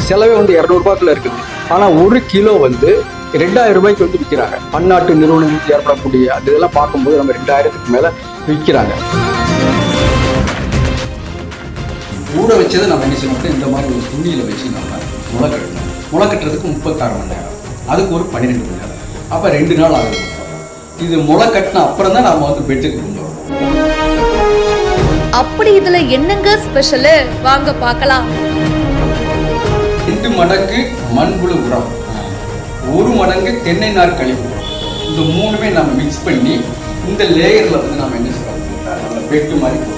செலவே வந்து 200 ரூபாய்க்குள்ள இருக்குது. ஆனால் 1 கிலோ வந்து 2000 ரூபாய்க்கு வந்து விற்கிறாங்க. பன்னாட்டு நிறுவனங்களுக்கு ஏற்படக்கூடிய அது இதெல்லாம் பார்க்கும்போது நம்ம 2000க்கு மேலே விற்கிறாங்க. ஊற வச்சதை நம்ம என்ன செய்யணும், இந்த மாதிரி ஒரு துணியில் வச்சு நம்ம முளைக்கட்டணும். முளைக்கட்டுறதுக்கு 36 மணி நேரம், அதுக்கு ஒரு 12 மணி நேரம், அப்போ 2 நாள் ஆகுது. இது முளைக்கட்டின அப்புறம் தான் நம்ம வந்து பெட்டுக்கு கொண்டு வரோம். அப்படி இதுல என்னங்க ஸ்பெஷல், வாங்க பார்க்கலாம். 2 மடங்கு மண்புழு உரம், 1 மடங்கு தென்னை நார் கழிவு, இந்த 3மே நம்ம மிக்ஸ் பண்ணி இந்த லேயரில் வந்து நம்ம என்ன செய்யறோம், நம்ம பெட்டு மாதிரி போடுறோம்.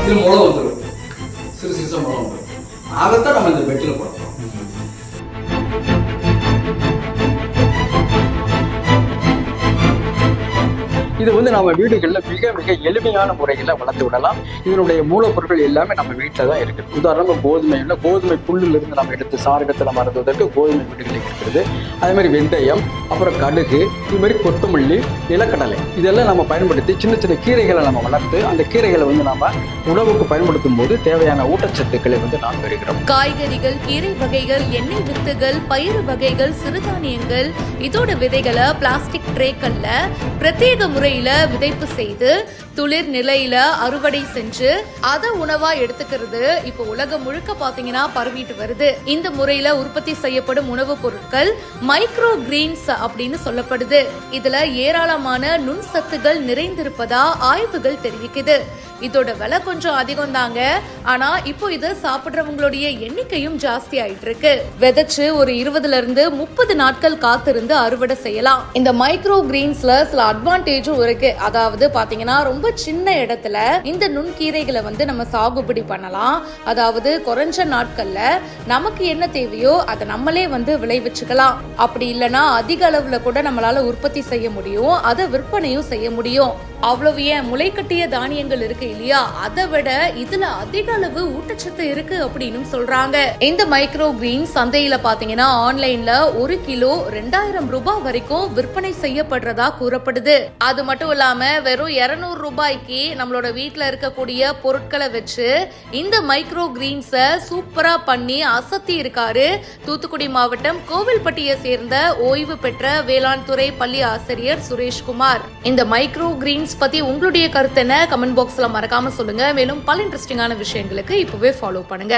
இது முளை வந்துடும், சிறு சிறுசாக முளை வந்துடும். அதைத்தான் நம்ம இந்த பெட்டில் போடுறோம். இது வந்து நம்ம வீடுகளில் மிக மிக எளிமையான முறையில் வளர்த்து விடலாம். இதனுடைய மூலப்பொருட்கள் எல்லாமே நம்ம வீட்டில் தான் இருக்குது. உதாரணமாக கோதுமை புல்லிலிருந்து நம்ம எடுத்து சாறு எடுத்து நம்ம அறுவதற்கு கோதுமை வீடுகளில் இருக்கிறது. அதே மாதிரி வெந்தயம், அப்புறம் கடுகு, இது மாதிரி கொத்தமல்லி, நிலக்கடலை, இதெல்லாம் நம்ம பயன்படுத்தி சின்ன சின்ன கீரைகளை நம்ம வளர்த்து அந்த கீரைகளை வந்து நம்ம உணவுக்கு பயன்படுத்தும் போது தேவையான ஊட்டச்சத்துக்களை வந்து நாம் பெறுகிறோம். காய்கறிகள், கீரை வகைகள், எண்ணெய் வித்துகள், பயிறு வகைகள், சிறுதானியங்கள், இதோட விதைகளை பிளாஸ்டிக் ட்ரேக்கல்ல பிரத்யேக முறையில விதைப்பு செய்து துளிர் நிலையில அறுவடை செஞ்சு அதை உணவா எடுத்துக்கிறது இப்போ உலகம் முழுக்க பாத்தீங்கன்னா பரவிட்டு வருது. இந்த முறையில உற்பத்தி செய்யப்படும் உணவுப் பொருட்கள் மைக்ரோ கிரீன்ஸ் அப்படின்னு சொல்லப்படுது. இதுல ஏராளமான நுண் சத்துகள் நிறைந்திருப்பதா ஆய்வுகள் தெரிவிக்குது. இதோட விலை கொஞ்சம் அதிகம் தாங்க, ஆனா இப்போ இது சாப்பிடுறவங்களுடைய எண்ணிக்கையும் ஜாஸ்தி ஆயிட்டு இருக்கு. விதைச்சு ஒரு 20ல இருந்து 30 நாட்கள் காத்திருந்து அறுவடை செய்யலாம். இந்த மைக்ரோ கிரீன்ஸ்ல சில அட்வான்டேஜும் இருக்கு. அதாவது பாத்தீங்கன்னா ரொம்ப சின்ன இடத்துல இந்த நுண்கீரைகளை வந்து நம்ம சாகுபடி பண்ணலாம். அதாவது குறைஞ்ச நாட்கள்ல நமக்கு என்ன தேவையோ அதை நம்மளே வந்து விளைவிச்சுக்கலாம். அப்படி இல்லைன்னா அதிக அளவுல கூட நம்மளால உற்பத்தி செய்ய முடியும், அதை விற்பனையும் செய்ய முடியும். அவ்வளவு ஏன், முளைக்கட்டிய தானியங்கள் இருக்கு இல்லையா, அதை விட இதுல அதிக அளவு ஊட்டச்சத்து இருக்கு அப்படின்னு சொல்றாங்க. இந்த மைக்ரோ கிரீன் சந்தையில பாத்தீங்கன்னா ஆன்லைன்ல 1 கிலோ 2000 ரூபாய் வரைக்கும் விற்பனை செய்யப்படுறதா கூறப்படுது. அது மட்டும் இல்லாம வெறும் 200 ரூபாய்க்கு நம்மளோட வீட்டுல இருக்கக்கூடிய பொருட்களை வச்சு இந்த மைக்ரோ கிரீன்ஸ சூப்பரா பண்ணி அசத்தி இருக்காரு தூத்துக்குடி மாவட்டம் கோவில்பட்டியை சேர்ந்த ஓய்வு பெற்ற வேளாண் துறை பள்ளி ஆசிரியர் சுரேஷ்குமார். இந்த மைக்ரோ கிரீன்ஸ் பத்தி உங்களுடைய கருத்து என்ன, கமெண்ட் பாக்ஸ்ல மறக்காம சொல்லுங்க. மேலும் பல இன்ட்ரெஸ்டிங்கான விஷயங்களுக்கு இப்பவே ஃபாலோ பண்ணுங்க.